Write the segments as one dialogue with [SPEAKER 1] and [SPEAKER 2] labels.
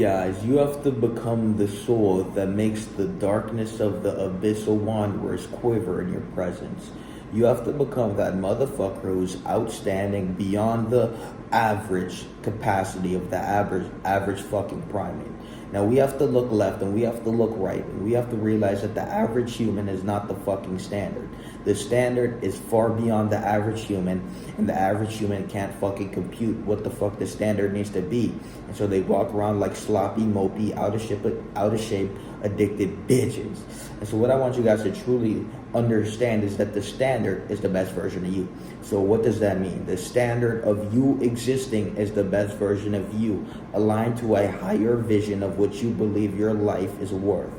[SPEAKER 1] guys, you have to become the soul that makes the darkness of the abyssal wanderers quiver in your presence. You have to become that motherfucker who's outstanding beyond the average capacity of the average fucking primate. Now we have to look left and we have to look right, and we have to realize that the average human is not the fucking standard. The standard is far beyond the average human, and the average human can't fucking compute what the fuck the standard needs to be. And so they walk around like sloppy, mopey, out of shape, addicted bitches. And so what I want you guys to truly understand is that the standard is the best version of you. So what does that mean? The standard of you existing is the best version of you, aligned to a higher vision of what you believe your life is worth.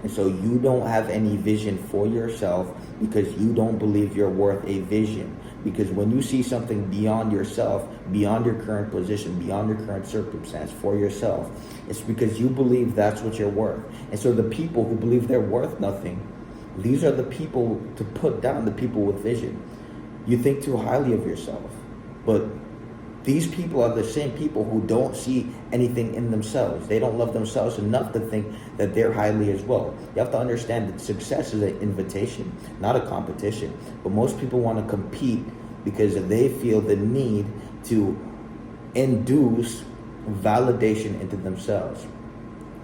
[SPEAKER 1] And so you don't have any vision for yourself because you don't believe you're worth a vision. Because when you see something beyond yourself, beyond your current position, beyond your current circumstance for yourself, it's because you believe that's what you're worth. And so the people who believe they're worth nothing, these are the people to put down, the people with vision. You think too highly of yourself, but these people are the same people who don't see anything in themselves. They don't love themselves enough to think that they're highly as well. You have to understand that success is an invitation, not a competition. But most people want to compete because they feel the need to induce validation into themselves.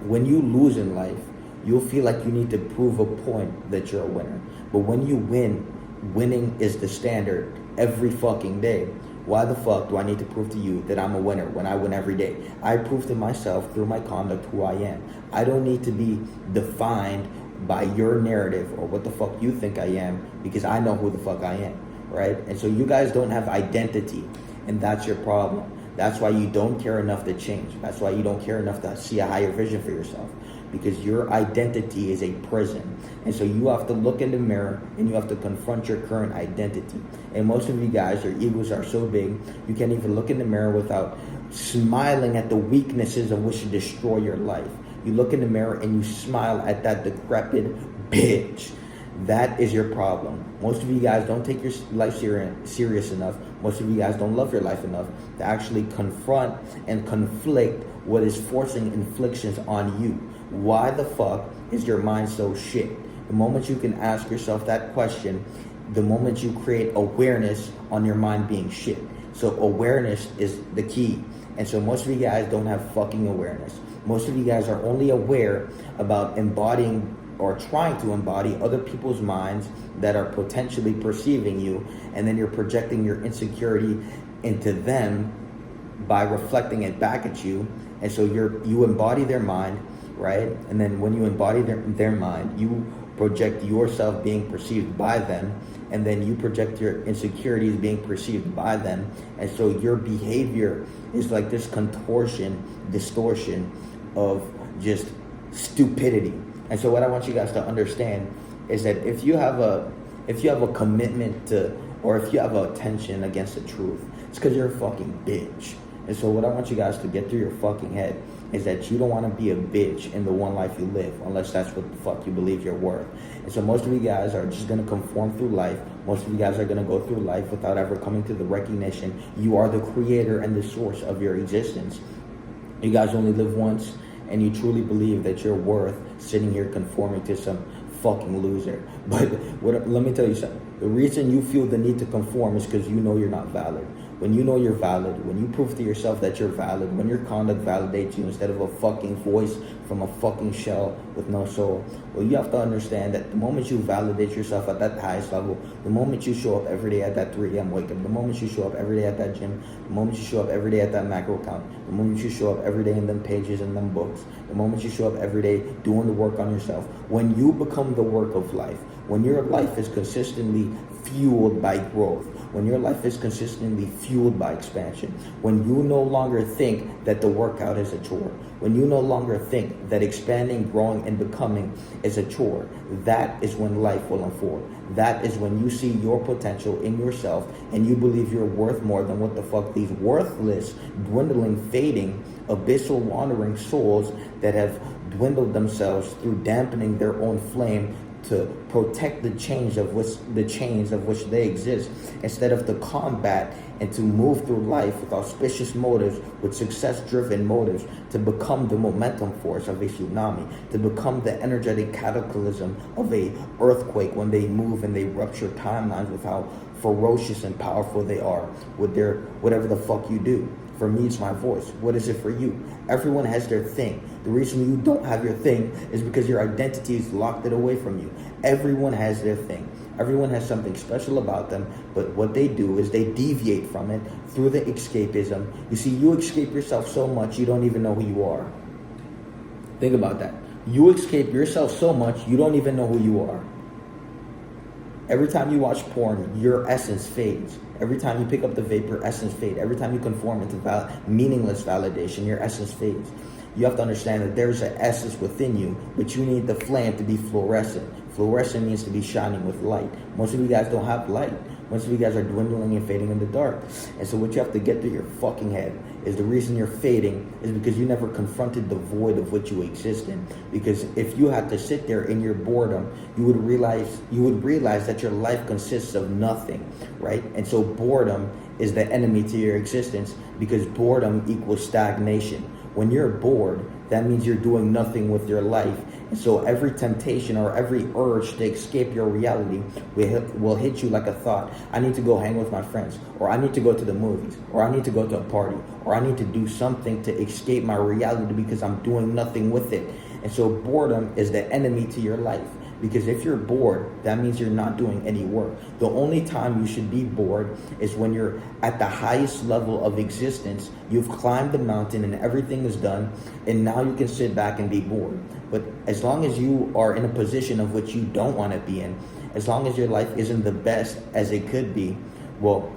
[SPEAKER 1] When you lose in life, you'll feel like you need to prove a point that you're a winner. But when you win, winning is the standard every fucking day. Why the fuck do I need to prove to you that I'm a winner when I win every day? I prove to myself through my conduct who I am. I don't need to be defined by your narrative or what the fuck you think I am, because I know who the fuck I am, right? And so you guys don't have identity, and that's your problem. That's why you don't care enough to change. That's why you don't care enough to see a higher vision for yourself, because your identity is a prison. And so you have to look in the mirror and you have to confront your current identity. And most of you guys, your egos are so big, you can't even look in the mirror without smiling at the weaknesses of which to destroy your life. You look in the mirror and you smile at that decrepit bitch. That is your problem. Most of you guys don't take your life serious enough. Most of you guys don't love your life enough to actually confront and conflict what is forcing inflictions on you. Why the fuck is your mind so shit? The moment you can ask yourself that question, the moment you create awareness on your mind being shit. So awareness is the key. And so most of you guys don't have fucking awareness. Most of you guys are only aware about embodying or trying to embody other people's minds that are potentially perceiving you, and then you're projecting your insecurity into them by reflecting it back at you. And so you embody their mind, right? And then when you embody their mind, you project yourself being perceived by them, and then you project your insecurities being perceived by them. And so your behavior is like this distortion of just stupidity. And so what I want you guys to understand is that if you have a commitment to, or if you have a tension against the truth, it's because you're a fucking bitch. And so what I want you guys to get through your fucking head is that you don't want to be a bitch in the one life you live, unless that's what the fuck you believe you're worth. And so most of you guys are just going to conform through life. Most of you guys are going to go through life without ever coming to the recognition you are the creator and the source of your existence. You guys only live once, and you truly believe that you're worth sitting here conforming to some fucking loser. But let me tell you something. The reason you feel the need to conform is because you know you're not valid. When you know you're valid, when you prove to yourself that you're valid, when your conduct validates you instead of a fucking voice from a fucking shell with no soul, well, you have to understand that the moment you validate yourself at that highest level, the moment you show up every day at that 3 a.m. wake up, the moment you show up every day at that gym, the moment you show up every day at that macro count, the moment you show up every day in them pages and them books, the moment you show up every day doing the work on yourself, when you become the work of life, when your life is consistently fueled by growth, when your life is consistently fueled by expansion, when you no longer think that the workout is a chore, when you no longer think that expanding, growing, and becoming is a chore, that is when life will unfold. That is when you see your potential in yourself and you believe you're worth more than what the fuck these worthless, dwindling, fading, abyssal, wandering souls that have dwindled themselves through dampening their own flame to protect the chains of which they exist, instead of to combat and to move through life with auspicious motives, with success-driven motives, to become the momentum force of a tsunami, to become the energetic cataclysm of a earthquake when they move and they rupture timelines with how ferocious and powerful they are with their whatever the fuck you do. For me, it's my voice. What is it for you? Everyone has their thing. The reason you don't have your thing is because your identity has locked it away from you. Everyone has their thing. Everyone has something special about them, but what they do is they deviate from it through the escapism. You see, you escape yourself so much, you don't even know who you are. Think about that. You escape yourself so much, you don't even know who you are. Every time you watch porn, your essence fades. Every time you pick up the vape, your essence fades. Every time you conform into meaningless validation, your essence fades. You have to understand that there's an essence within you, but you need the flame to be fluorescent. Fluorescent means to be shining with light. Most of you guys don't have light. Most of you guys are dwindling and fading in the dark. And so what you have to get through your fucking head is the reason you're fading is because you never confronted the void of what you exist in. Because if you had to sit there in your boredom, you would realize that your life consists of nothing, right? And so boredom is the enemy to your existence, because boredom equals stagnation. When you're bored, that means you're doing nothing with your life. And so every temptation or every urge to escape your reality will hit you like a thought. I need to go hang with my friends, or I need to go to the movies, or I need to go to a party, or I need to do something to escape my reality because I'm doing nothing with it. And so boredom is the enemy to your life. Because if you're bored, that means you're not doing any work. The only time you should be bored is when you're at the highest level of existence. You've climbed the mountain and everything is done, and now you can sit back and be bored. But as long as you are in a position of which you don't want to be in, as long as your life isn't the best as it could be, well,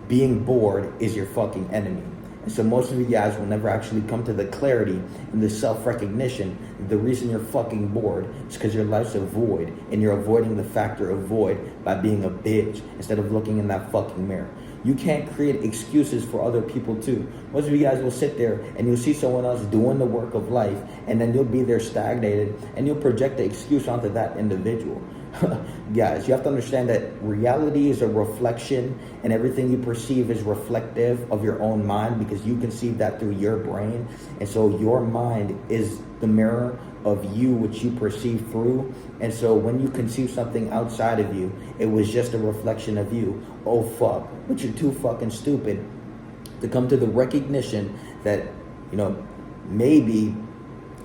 [SPEAKER 1] being bored is your fucking enemy. And so most of you guys will never actually come to the clarity and the self-recognition. The reason you're fucking bored is because your life's a void, and you're avoiding the factor of void by being a bitch instead of looking in that fucking mirror. You can't create excuses for other people too. Most of you guys will sit there and you'll see someone else doing the work of life, and then you'll be there stagnated, and you'll project the excuse onto that individual. Guys, you have to understand that reality is a reflection, and everything you perceive is reflective of your own mind, because you conceive that through your brain. And so your mind is the mirror of you, which you perceive through. And so when you conceive something outside of you, it was just a reflection of you. Oh fuck, but you're too fucking stupid to come to the recognition that, maybe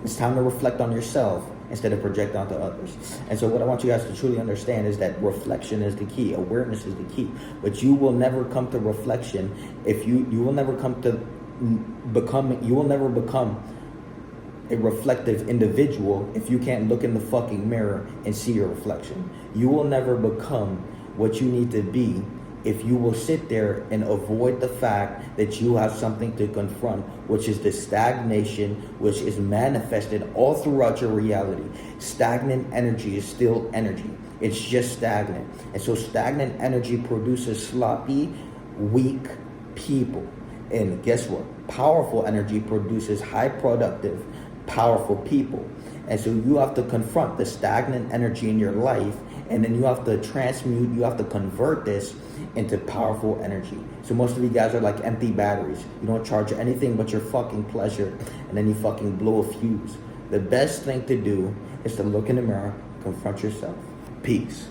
[SPEAKER 1] it's time to reflect on yourself instead of project onto others. And so what I want you guys to truly understand is that reflection is the key. Awareness is the key. But you will never come to reflection if you will never come to you will never become a reflective individual if you can't look in the fucking mirror and see your reflection. You will never become what you need to be if you will sit there and avoid the fact that you have something to confront, which is the stagnation, which is manifested all throughout your reality. Stagnant energy is still energy. It's just stagnant. And so stagnant energy produces sloppy, weak people. And guess what? Powerful energy produces high productive, powerful people. And so you have to confront the stagnant energy in your life, and then you have to transmute, you have to convert this into powerful energy. So most of you guys are like empty batteries. You don't charge anything but your fucking pleasure, and then you fucking blow a fuse. The best thing to do is to look in the mirror, confront yourself. Peace.